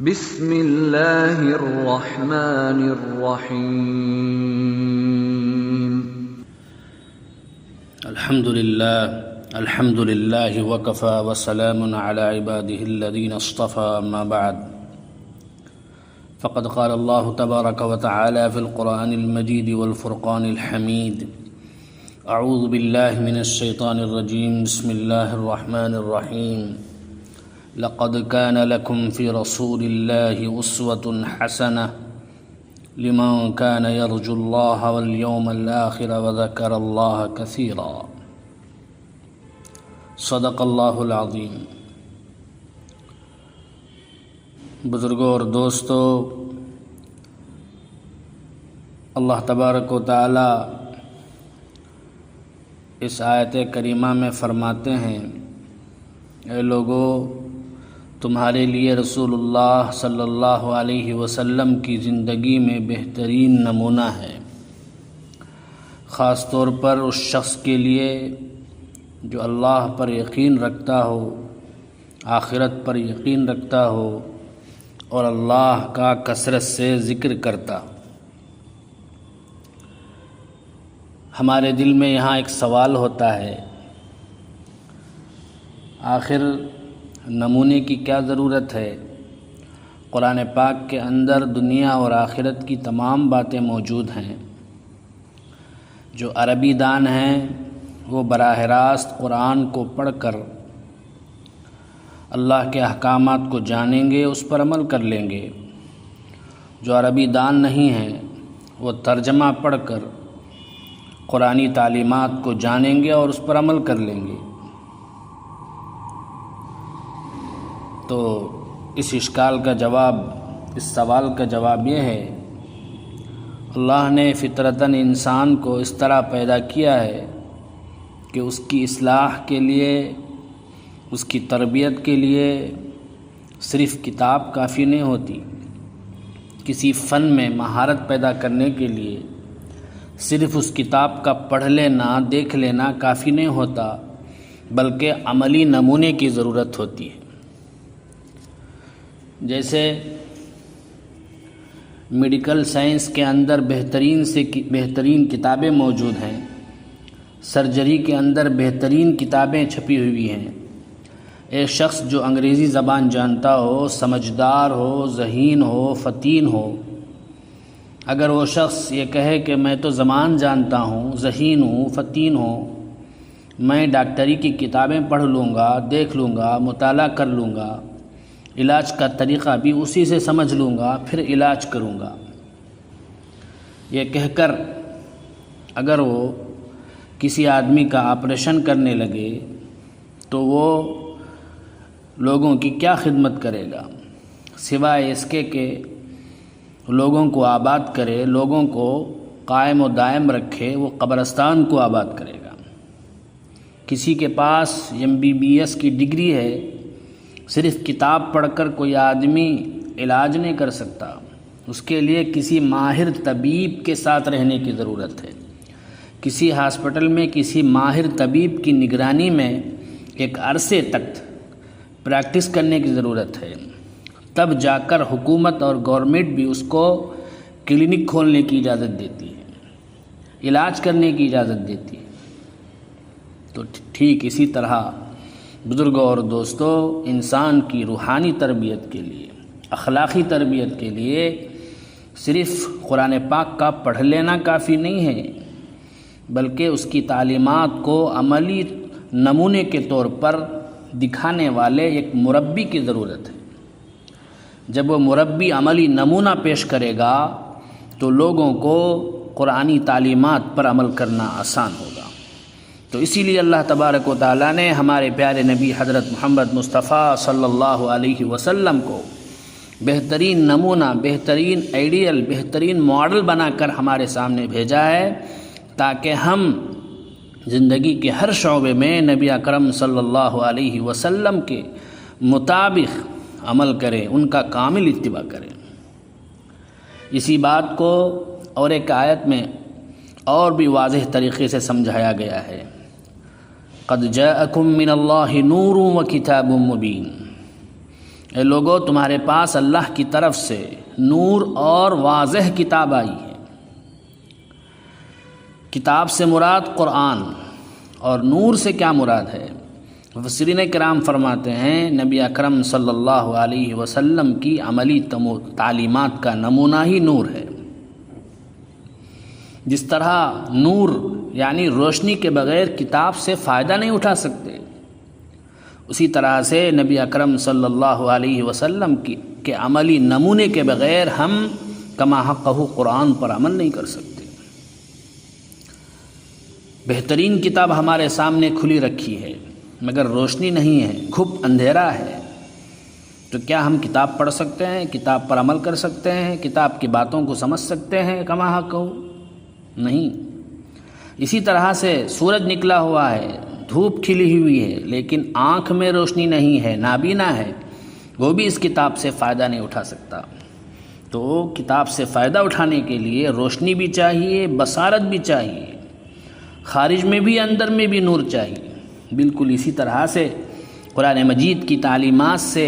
بسم اللہ الرحمن الرحیم الحمد للہ وکفى وسلام علی عباده الذین اصطفى اما بعد فقد قال اللہ تبارک وتعالی فی القرآن المجید والفرقان الحمید اعوذ باللہ من الشیطان الرجیم بسم اللہ الرحمن الرحیم لقد كان لكم في رسول الله أسوة حسنة لمن كان يرجو الله واليوم الآخر وذكر الله كثيرا صدق الله العظیم۔ بزرگوں اور دوستو، اللہ تبارک و تعالی اس آیت کریمہ میں فرماتے ہیں، اے لوگو، تمہارے لیے رسول اللہ صلی اللہ علیہ وسلم کی زندگی میں بہترین نمونہ ہے، خاص طور پر اس شخص کے لیے جو اللہ پر یقین رکھتا ہو، آخرت پر یقین رکھتا ہو اور اللہ کا کثرت سے ذکر کرتا ہو۔ ہمارے دل میں یہاں ایک سوال ہوتا ہے، آخر نمونے کی کیا ضرورت ہے؟ قرآن پاک کے اندر دنیا اور آخرت کی تمام باتیں موجود ہیں۔ جو عربی دان ہیں وہ براہ راست قرآن کو پڑھ کر اللہ کے احکامات کو جانیں گے، اس پر عمل کر لیں گے۔ جو عربی دان نہیں ہیں وہ ترجمہ پڑھ کر قرآنی تعلیمات کو جانیں گے اور اس پر عمل کر لیں گے۔ تو اس اشکال کا جواب، اس سوال کا جواب یہ ہے، اللہ نے فطرتاً انسان کو اس طرح پیدا کیا ہے کہ اس کی اصلاح کے لیے، اس کی تربیت کے لیے صرف کتاب کافی نہیں ہوتی۔ کسی فن میں مہارت پیدا کرنے کے لیے صرف اس کتاب کا پڑھ لینا، دیکھ لینا کافی نہیں ہوتا، بلکہ عملی نمونے کی ضرورت ہوتی ہے۔ جیسے میڈیکل سائنس کے اندر بہترین سے بہترین کتابیں موجود ہیں، سرجری کے اندر بہترین کتابیں چھپی ہوئی ہیں۔ ایک شخص جو انگریزی زبان جانتا ہو، سمجھدار ہو، ذہین ہو، فطین ہو، اگر وہ شخص یہ کہے کہ میں تو زبان جانتا ہوں، ذہین ہوں، فطین ہوں، میں ڈاکٹری کی کتابیں پڑھ لوں گا، دیکھ لوں گا، مطالعہ کر لوں گا، علاج کا طریقہ بھی اسی سے سمجھ لوں گا، پھر علاج کروں گا، یہ کہہ کر اگر وہ کسی آدمی کا آپریشن کرنے لگے تو وہ لوگوں کی کیا خدمت کرے گا؟ سوائے اس کے کہ لوگوں کو آباد کرے، لوگوں کو قائم و دائم رکھے، وہ قبرستان کو آباد کرے گا۔ کسی کے پاس MBBS کی ڈگری ہے، صرف کتاب پڑھ کر کوئی آدمی علاج نہیں کر سکتا، اس کے لیے کسی ماہر طبیب کے ساتھ رہنے کی ضرورت ہے۔ کسی ہاسپٹل میں کسی ماہر طبیب کی نگرانی میں ایک عرصے تک پریکٹس کرنے کی ضرورت ہے، تب جا کر حکومت اور گورنمنٹ بھی اس کو کلینک کھولنے کی اجازت دیتی ہے، علاج کرنے کی اجازت دیتی ہے۔ تو ٹھیک اسی طرح بزرگوں اور دوستو، انسان کی روحانی تربیت کے لیے، اخلاقی تربیت کے لیے صرف قرآن پاک کا پڑھ لینا کافی نہیں ہے، بلکہ اس کی تعلیمات کو عملی نمونے کے طور پر دکھانے والے ایک مربی کی ضرورت ہے۔ جب وہ مربی عملی نمونہ پیش کرے گا تو لوگوں کو قرآنی تعلیمات پر عمل کرنا آسان ہوگا۔ تو اسی لیے اللہ تبارک و تعالیٰ نے ہمارے پیارے نبی حضرت محمد مصطفیٰ صلی اللہ علیہ وسلم کو بہترین نمونہ، بہترین آئیڈیل، بہترین ماڈل بنا کر ہمارے سامنے بھیجا ہے، تاکہ ہم زندگی کے ہر شعبے میں نبی اکرم صلی اللہ علیہ وسلم کے مطابق عمل کریں، ان کا کامل اتباع کریں۔ اسی بات کو اور ایک آیت میں اور بھی واضح طریقے سے سمجھایا گیا ہے، قد جاءکم من اللہ نور و کتاب مبین۔ اے لوگو، تمہارے پاس اللہ کی طرف سے نور اور واضح کتاب آئی ہے۔ کتاب سے مراد قرآن، اور نور سے کیا مراد ہے؟ مفسرین کرام فرماتے ہیں نبی اکرم صلی اللہ علیہ وسلم کی عملی تعلیمات کا نمونہ ہی نور ہے۔ جس طرح نور یعنی روشنی کے بغیر کتاب سے فائدہ نہیں اٹھا سکتے، اسی طرح سے نبی اکرم صلی اللہ علیہ وسلم کے عملی نمونے کے بغیر ہم کما حقہ قرآن پر عمل نہیں کر سکتے۔ بہترین کتاب ہمارے سامنے کھلی رکھی ہے، مگر روشنی نہیں ہے، گھپ اندھیرا ہے، تو کیا ہم کتاب پڑھ سکتے ہیں؟ کتاب پر عمل کر سکتے ہیں؟ کتاب کی باتوں کو سمجھ سکتے ہیں کما حقہ؟ نہیں۔ اسی طرح سے سورج نکلا ہوا ہے، دھوپ کھلی ہوئی ہے، لیکن آنکھ میں روشنی نہیں ہے، نابینا ہے، وہ بھی اس کتاب سے فائدہ نہیں اٹھا سکتا۔ تو کتاب سے فائدہ اٹھانے کے لیے روشنی بھی چاہیے، بصارت بھی چاہیے، خارج میں بھی اندر میں بھی نور چاہیے۔ بالکل اسی طرح سے قرآن مجید کی تعلیمات سے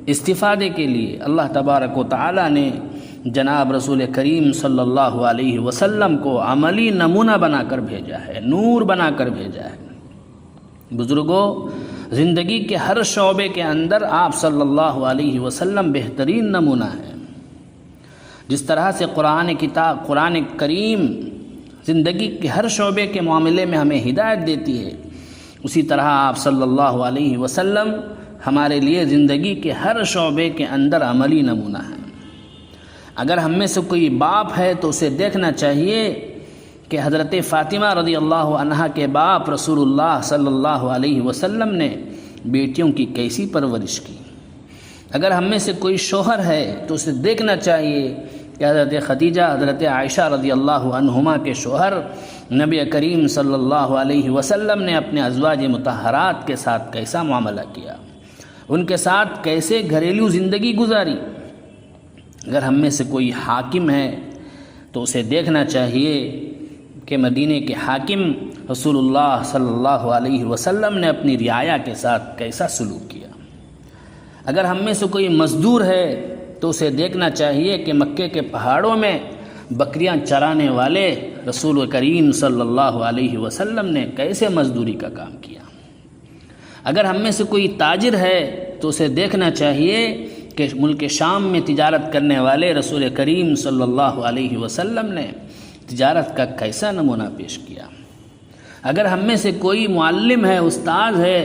استفادے کے لیے اللہ تبارک و تعالی نے جناب رسول کریم صلی اللہ علیہ وسلم کو عملی نمونہ بنا کر بھیجا ہے، نور بنا کر بھیجا ہے۔ بزرگوں، زندگی کے ہر شعبے کے اندر آپ صلی اللہ علیہ وسلم بہترین نمونہ ہیں۔ جس طرح سے قرآن کریم زندگی کے ہر شعبے کے معاملے میں ہمیں ہدایت دیتی ہے، اسی طرح آپ صلی اللہ علیہ وسلم ہمارے لیے زندگی کے ہر شعبے کے اندر عملی نمونہ ہے۔ اگر ہم میں سے کوئی باپ ہے تو اسے دیکھنا چاہیے کہ حضرت فاطمہ رضی اللہ عنہا کے باپ رسول اللہ صلی اللہ علیہ وسلم نے بیٹیوں کی کیسی پرورش کی۔ اگر ہم میں سے کوئی شوہر ہے تو اسے دیکھنا چاہیے کہ حضرت خدیجہ، حضرت عائشہ رضی اللہ عنہما کے شوہر نبی کریم صلی اللہ علیہ وسلم نے اپنے ازواج مطہرات کے ساتھ کیسا معاملہ کیا، ان کے ساتھ کیسے گھریلو زندگی گزاری۔ اگر ہم میں سے کوئی حاکم ہے تو اسے دیکھنا چاہیے کہ مدینے کے حاکم رسول اللہ صلی اللہ علیہ وسلم نے اپنی رعایا کے ساتھ کیسا سلوک کیا۔ اگر ہم میں سے کوئی مزدور ہے تو اسے دیکھنا چاہیے کہ مکے کے پہاڑوں میں بکریاں چرانے والے رسول کریم صلی اللہ علیہ وسلم نے کیسے مزدوری کا کام کیا۔ اگر ہم میں سے کوئی تاجر ہے تو اسے دیکھنا چاہیے کہ ملک شام میں تجارت کرنے والے رسول کریم صلی اللہ علیہ وسلم نے تجارت کا کیسا نمونہ پیش کیا۔ اگر ہم میں سے کوئی معلم ہے، استاذ ہے،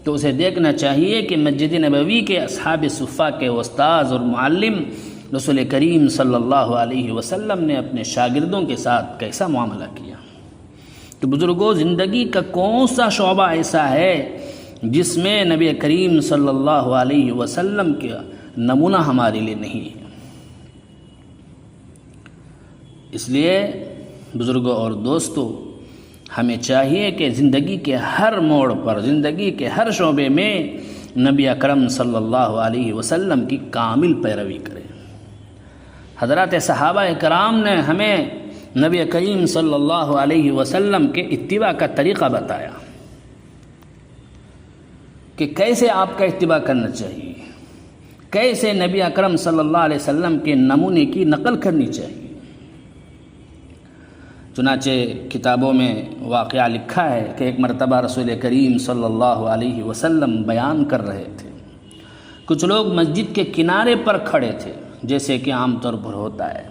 تو اسے دیکھنا چاہیے کہ مسجد نبوی کے اصحاب صفہ کے استاذ اور معلم رسول کریم صلی اللہ علیہ وسلم نے اپنے شاگردوں کے ساتھ کیسا معاملہ کیا۔ تو بزرگوں، زندگی کا کون سا شعبہ ایسا ہے جس میں نبی کریم صلی اللہ علیہ وسلم کا نمونہ ہمارے لیے نہیں ہے؟ اس لیے بزرگوں اور دوستوں، ہمیں چاہیے کہ زندگی کے ہر موڑ پر، زندگی کے ہر شعبے میں نبی اکرم صلی اللہ علیہ وسلم کی کامل پیروی کریں۔ حضرات صحابہ کرام نے ہمیں نبی کریم صلی اللہ علیہ وسلم کے اتباع کا طریقہ بتایا کہ کیسے آپ کا اتباع کرنا چاہیے، کیسے نبی اکرم صلی اللہ علیہ وسلم کے نمونے کی نقل کرنی چاہیے۔ چنانچہ کتابوں میں واقعہ لکھا ہے کہ ایک مرتبہ رسول کریم صلی اللہ علیہ وسلم بیان کر رہے تھے۔ کچھ لوگ مسجد کے کنارے پر کھڑے تھے، جیسے کہ عام طور پر ہوتا ہے۔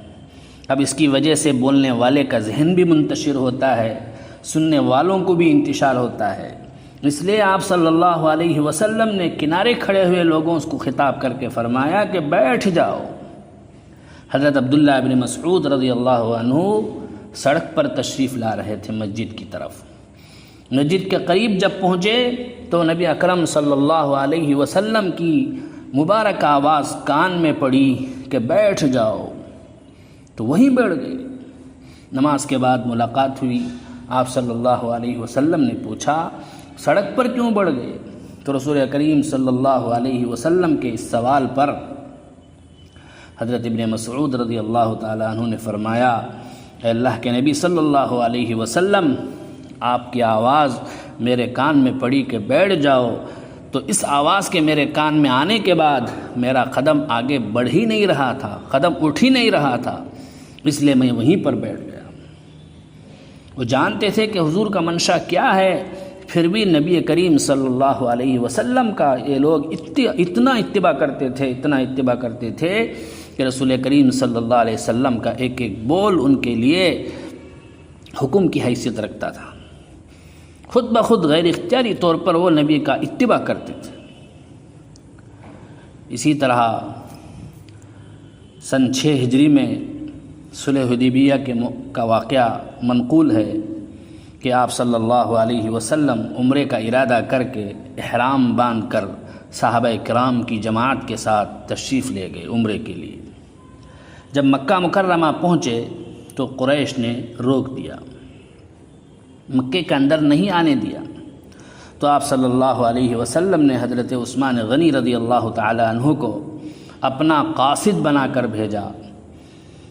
اب اس کی وجہ سے بولنے والے کا ذہن بھی منتشر ہوتا ہے، سننے والوں کو بھی انتشار ہوتا ہے۔ اس لیے آپ صلی اللہ علیہ وسلم نے کنارے کھڑے ہوئے لوگوں کو خطاب کر کے فرمایا کہ بیٹھ جاؤ۔ حضرت عبداللہ ابن مسعود رضی اللہ عنہ سڑک پر تشریف لا رہے تھے مسجد کی طرف۔ مسجد کے قریب جب پہنچے تو نبی اکرم صلی اللہ علیہ وسلم کی مبارک آواز کان میں پڑی کہ بیٹھ جاؤ، تو وہیں بیٹھ گئے۔ نماز کے بعد ملاقات ہوئی، آپ صلی اللہ علیہ وسلم نے پوچھا سڑک پر کیوں بڑھ گئے؟ تو رسول کریم صلی اللہ علیہ وسلم کے اس سوال پر حضرت ابن مسعود رضی اللہ تعالیٰ عنہ نے فرمایا، اے اللہ کے نبی صلی اللہ علیہ وسلم، آپ کی آواز میرے کان میں پڑی کہ بیٹھ جاؤ، تو اس آواز کے میرے کان میں آنے کے بعد میرا قدم آگے بڑھ ہی نہیں رہا تھا، قدم اٹھ ہی نہیں رہا تھا، اس لیے میں وہیں پر بیٹھ گیا۔ وہ جانتے تھے کہ حضور کا منشا کیا ہے، پھر بھی نبی کریم صلی اللہ علیہ وسلم کا یہ لوگ اتنا اتباع کرتے تھے کہ رسول کریم صلی اللہ علیہ وسلم کا ایک ایک بول ان کے لیے حکم کی حیثیت رکھتا تھا۔ خود بخود غیر اختیاری طور پر وہ نبی کا اتباع کرتے تھے۔ اسی طرح سن 6 ہجری میں صلح حدیبیہ کا واقعہ منقول ہے کہ آپ صلی اللہ علیہ وسلم عمرے کا ارادہ کر کے احرام باندھ کر صحابہ کرام کی جماعت کے ساتھ تشریف لے گئے عمرے کے لیے۔ جب مکہ مکرمہ پہنچے تو قریش نے روک دیا، مکے کے اندر نہیں آنے دیا، تو آپ صلی اللہ علیہ وسلم نے حضرت عثمان غنی رضی اللہ تعالی عنہ کو اپنا قاصد بنا کر بھیجا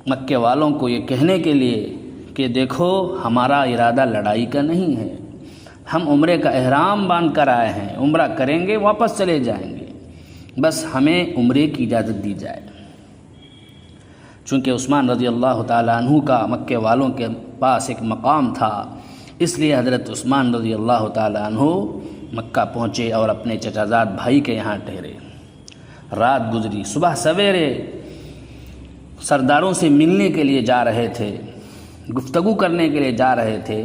مکے والوں کو یہ کہنے کے لیے کہ دیکھو ہمارا ارادہ لڑائی کا نہیں ہے، ہم عمرے کا احرام باندھ کر آئے ہیں، عمرہ کریں گے واپس چلے جائیں گے، بس ہمیں عمرے کی اجازت دی جائے۔ چونکہ عثمان رضی اللہ تعالیٰ عنہ کا مکے والوں کے پاس ایک مقام تھا، اس لیے حضرت عثمان رضی اللہ تعالیٰ عنہ مکہ پہنچے اور اپنے چچا زاد بھائی کے یہاں ٹھہرے۔ رات گزری، صبح سویرے سرداروں سے ملنے کے لیے جا رہے تھے، گفتگو کرنے کے لیے جا رہے تھے،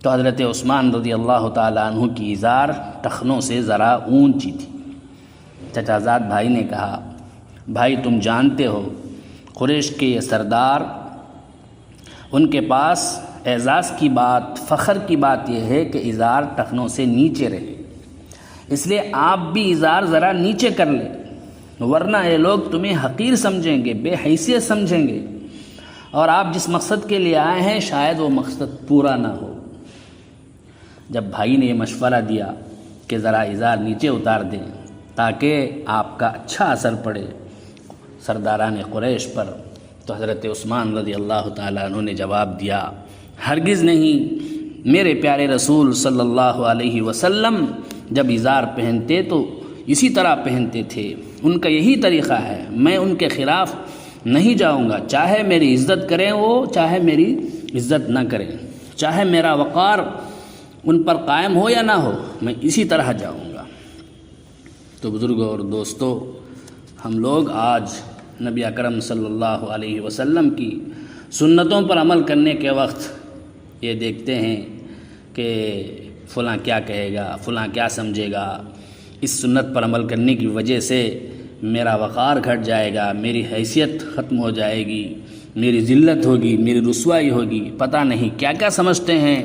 تو حضرت عثمان رضی اللہ تعالیٰ عنہ کی ازار ٹخنوں سے ذرا اونچی تھی۔ چچا زاد بھائی نے کہا، بھائی تم جانتے ہو قریش کے یہ سردار، ان کے پاس اعزاز کی بات، فخر کی بات یہ ہے کہ ازار ٹخنوں سے نیچے رہے، اس لیے آپ بھی ازار ذرا نیچے کر لیں، ورنہ یہ لوگ تمہیں حقیر سمجھیں گے، بے حیثیت سمجھیں گے، اور آپ جس مقصد کے لیے آئے ہیں شاید وہ مقصد پورا نہ ہو۔ جب بھائی نے یہ مشورہ دیا کہ ذرا ازار نیچے اتار دیں تاکہ آپ کا اچھا اثر پڑے سرداران قریش پر، تو حضرت عثمان رضی اللہ تعالیٰ عنہ نے جواب دیا، ہرگز نہیں، میرے پیارے رسول صلی اللہ علیہ وسلم جب ازار پہنتے تو اسی طرح پہنتے تھے، ان کا یہی طریقہ ہے، میں ان کے خلاف نہیں جاؤں گا، چاہے میری عزت کریں وہ، چاہے میری عزت نہ کریں، چاہے میرا وقار ان پر قائم ہو یا نہ ہو، میں اسی طرح جاؤں گا۔ تو بزرگوں اور دوستو، ہم لوگ آج نبی اکرم صلی اللہ علیہ وسلم کی سنتوں پر عمل کرنے کے وقت یہ دیکھتے ہیں کہ فلاں کیا کہے گا، فلاں کیا سمجھے گا، اس سنت پر عمل کرنے کی وجہ سے میرا وقار گھٹ جائے گا، میری حیثیت ختم ہو جائے گی، میری ذلت ہوگی، میری رسوائی ہوگی، پتہ نہیں کیا کیا سمجھتے ہیں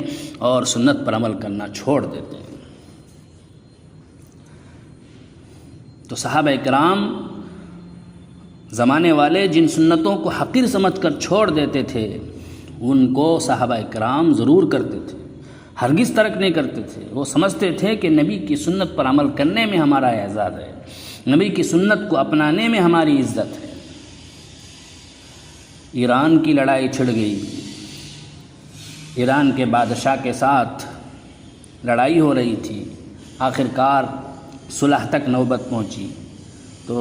اور سنت پر عمل کرنا چھوڑ دیتے ہیں۔ تو صحابہ کرام زمانے والے جن سنتوں کو حقیر سمجھ کر چھوڑ دیتے تھے ان کو صحابہ کرام ضرور کرتے تھے، ہرگز ترک نہیں کرتے تھے۔ وہ سمجھتے تھے کہ نبی کی سنت پر عمل کرنے میں ہمارا اعزاز ہے، نبی کی سنت کو اپنانے میں ہماری عزت ہے۔ ایران کی لڑائی چھڑ گئی، ایران کے بادشاہ کے ساتھ لڑائی ہو رہی تھی، آخرکار صلح تک نوبت پہنچی، تو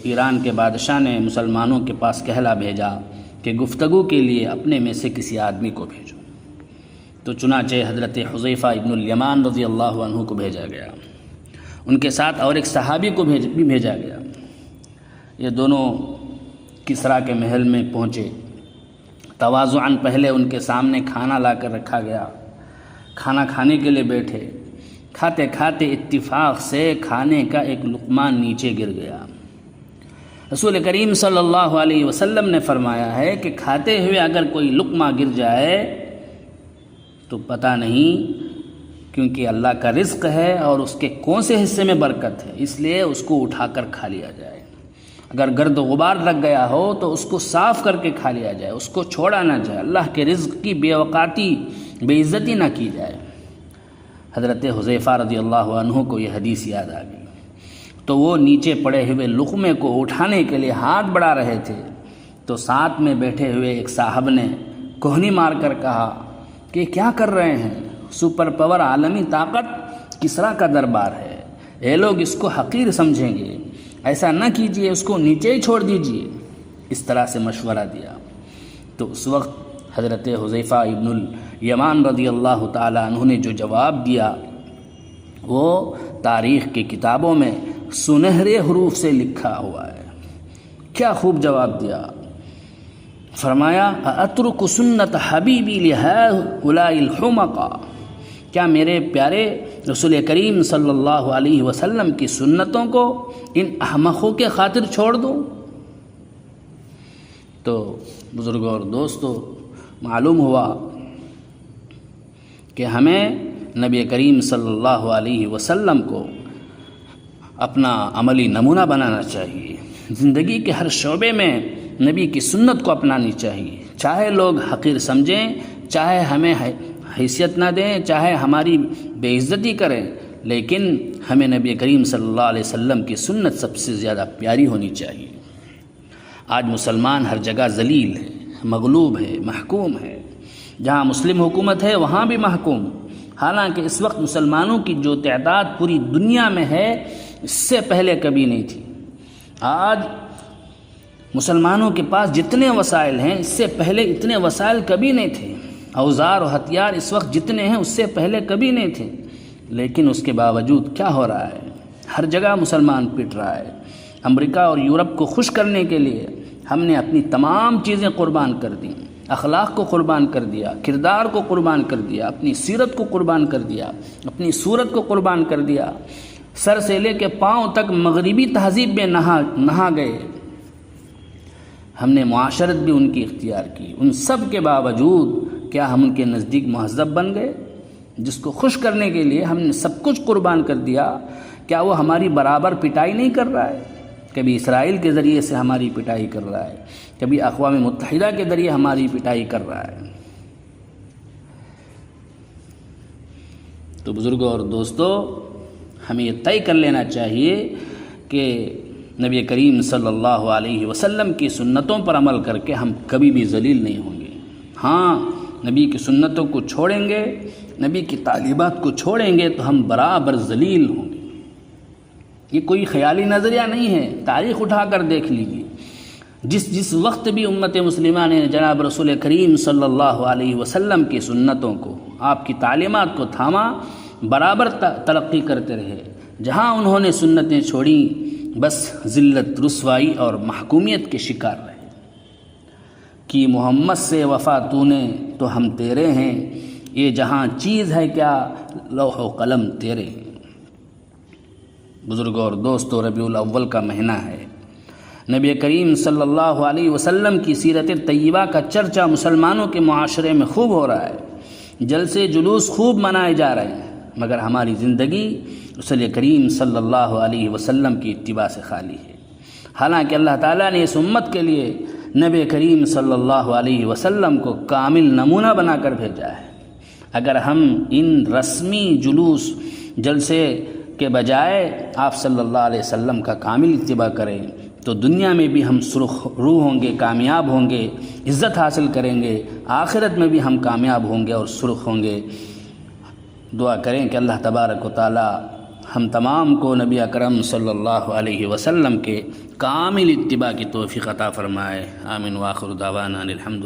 ایران کے بادشاہ نے مسلمانوں کے پاس کہلا بھیجا کہ گفتگو کے لیے اپنے میں سے کسی آدمی کو بھیجو، تو چنانچہ حضرت حذیفہ ابن الیمان رضی اللہ عنہ کو بھیجا گیا، ان کے ساتھ اور ایک صحابی کو بھی بھیجا گیا۔ یہ دونوں کسریٰ کے محل میں پہنچے، تواضعاً پہلے ان کے سامنے کھانا لا کر رکھا گیا، کھانا کھانے کے لیے بیٹھے، کھاتے کھاتے اتفاق سے کھانے کا ایک لقمہ نیچے گر گیا۔ رسول کریم صلی اللہ علیہ وسلم نے فرمایا ہے کہ کھاتے ہوئے اگر کوئی لقمہ گر جائے تو پتہ نہیں، کیونکہ اللہ کا رزق ہے اور اس کے کون سے حصے میں برکت ہے، اس لیے اس کو اٹھا کر کھا لیا جائے۔ اگر گرد و غبار لگ گیا ہو تو اس کو صاف کر کے کھا لیا جائے، اس کو چھوڑا نہ جائے، اللہ کے رزق کی بے وقاتی، بے عزتی نہ کی جائے۔ حضرت حذیفہ رضی اللہ عنہ کو یہ حدیث یاد آ گئی، تو وہ نیچے پڑے ہوئے لقمے کو اٹھانے کے لیے ہاتھ بڑھا رہے تھے، تو ساتھ میں بیٹھے ہوئے ایک صاحب نے کوہنی مار کر کہا کہ کیا کر رہے ہیں، سپر پاور عالمی طاقت کسریٰ کا دربار ہے، یہ لوگ اس کو حقیر سمجھیں گے، ایسا نہ کیجئے، اس کو نیچے ہی چھوڑ دیجئے، اس طرح سے مشورہ دیا۔ تو اس وقت حضرت حذیفہ ابن الیمان رضی اللہ تعالی عنہ نے جو جواب دیا وہ تاریخ کی کتابوں میں سنہرے حروف سے لکھا ہوا ہے۔ کیا خوب جواب دیا، فرمایا اترک سنت حبیبی لہؤلاء الحمقاء، کیا میرے پیارے رسول کریم صلی اللہ علیہ وسلم کی سنتوں کو ان احمقوں کے خاطر چھوڑ دوں؟ تو بزرگوں اور دوستو، معلوم ہوا کہ ہمیں نبی کریم صلی اللہ علیہ وسلم کو اپنا عملی نمونہ بنانا چاہیے، زندگی کے ہر شعبے میں نبی کی سنت کو اپنانی چاہیے، چاہے لوگ حقیر سمجھیں، چاہے ہمیں حیثیت نہ دیں، چاہے ہماری بے عزتی کریں، لیکن ہمیں نبی کریم صلی اللہ علیہ وسلم کی سنت سب سے زیادہ پیاری ہونی چاہیے۔ آج مسلمان ہر جگہ ذلیل ہے، مغلوب ہے، محکوم ہے، جہاں مسلم حکومت ہے وہاں بھی محکوم، حالانکہ اس وقت مسلمانوں کی جو تعداد پوری دنیا میں ہے اس سے پہلے کبھی نہیں تھی۔ آج مسلمانوں کے پاس جتنے وسائل ہیں اس سے پہلے اتنے وسائل کبھی نہیں تھے، اوزار و ہتھیار اس وقت جتنے ہیں اس سے پہلے کبھی نہیں تھے، لیکن اس کے باوجود کیا ہو رہا ہے؟ ہر جگہ مسلمان پٹ رہا ہے۔ امریکہ اور یورپ کو خوش کرنے کے لیے ہم نے اپنی تمام چیزیں قربان کر دیں، اخلاق کو قربان کر دیا، کردار کو قربان کر دیا، اپنی سیرت کو قربان کر دیا، اپنی صورت کو قربان کر دیا، سر سے لے کے پاؤں تک مغربی تہذیب میں نہا گئے۔ ہم نے معاشرت بھی ان کی اختیار کی، ان سب کے باوجود کیا ہم ان کے نزدیک مہذب بن گئے؟ جس کو خوش کرنے کے لیے ہم نے سب کچھ قربان کر دیا، کیا وہ ہماری برابر پٹائی نہیں کر رہا ہے؟ کبھی اسرائیل کے ذریعے سے ہماری پٹائی کر رہا ہے، کبھی اقوام متحدہ کے ذریعے ہماری پٹائی کر رہا ہے۔ تو بزرگوں اور دوستو، ہمیں یہ طے کر لینا چاہیے کہ نبی کریم صلی اللہ علیہ وسلم کی سنتوں پر عمل کر کے ہم کبھی بھی ذلیل نہیں ہوں گے۔ ہاں، نبی کی سنتوں کو چھوڑیں گے، نبی کی تعلیمات کو چھوڑیں گے تو ہم برابر ذلیل ہوں گے۔ یہ کوئی خیالی نظریہ نہیں ہے، تاریخ اٹھا کر دیکھ لیجیے۔ جس وقت بھی امت مسلمہ نے جناب رسول کریم صلی اللہ علیہ وسلم کی سنتوں کو، آپ کی تعلیمات کو تھاما، برابر ترقی کرتے رہے۔ جہاں انہوں نے سنتیں چھوڑیں بس ذلت، رسوائی اور محکومیت کے شکار رہے۔ کہ محمد سے وفا تو نے تو ہم تیرے ہیں، یہ جہاں چیز ہے کیا لوح و قلم تیرے ہیں۔ بزرگوں اور دوستو، ربیع الاول کا مہینہ ہے، نبی کریم صلی اللہ علیہ وسلم کی سیرت طیبہ کا چرچا مسلمانوں کے معاشرے میں خوب ہو رہا ہے، جلسے جلوس خوب منائے جا رہے ہیں، مگر ہماری زندگی رسول کریم صلی اللہ علیہ وسلم کی اتباع سے خالی ہے۔ حالانکہ اللہ تعالیٰ نے اس امت کے لیے نبی کریم صلی اللہ علیہ وسلم کو کامل نمونہ بنا کر بھیجا ہے۔ اگر ہم ان رسمی جلوس جلسے کے بجائے آپ صلی اللہ علیہ وسلم کا کامل اتباع کریں تو دنیا میں بھی ہم سرخ روح ہوں گے، کامیاب ہوں گے، عزت حاصل کریں گے، آخرت میں بھی ہم کامیاب ہوں گے اور سرخ ہوں گے۔ دعا کریں کہ اللہ تبارک و تعالی ہم تمام کو نبی اکرم صلی اللہ علیہ وسلم کے کامل اتباع کی توفیق عطا فرمائے۔ آمین وآخر دعوانا الحمد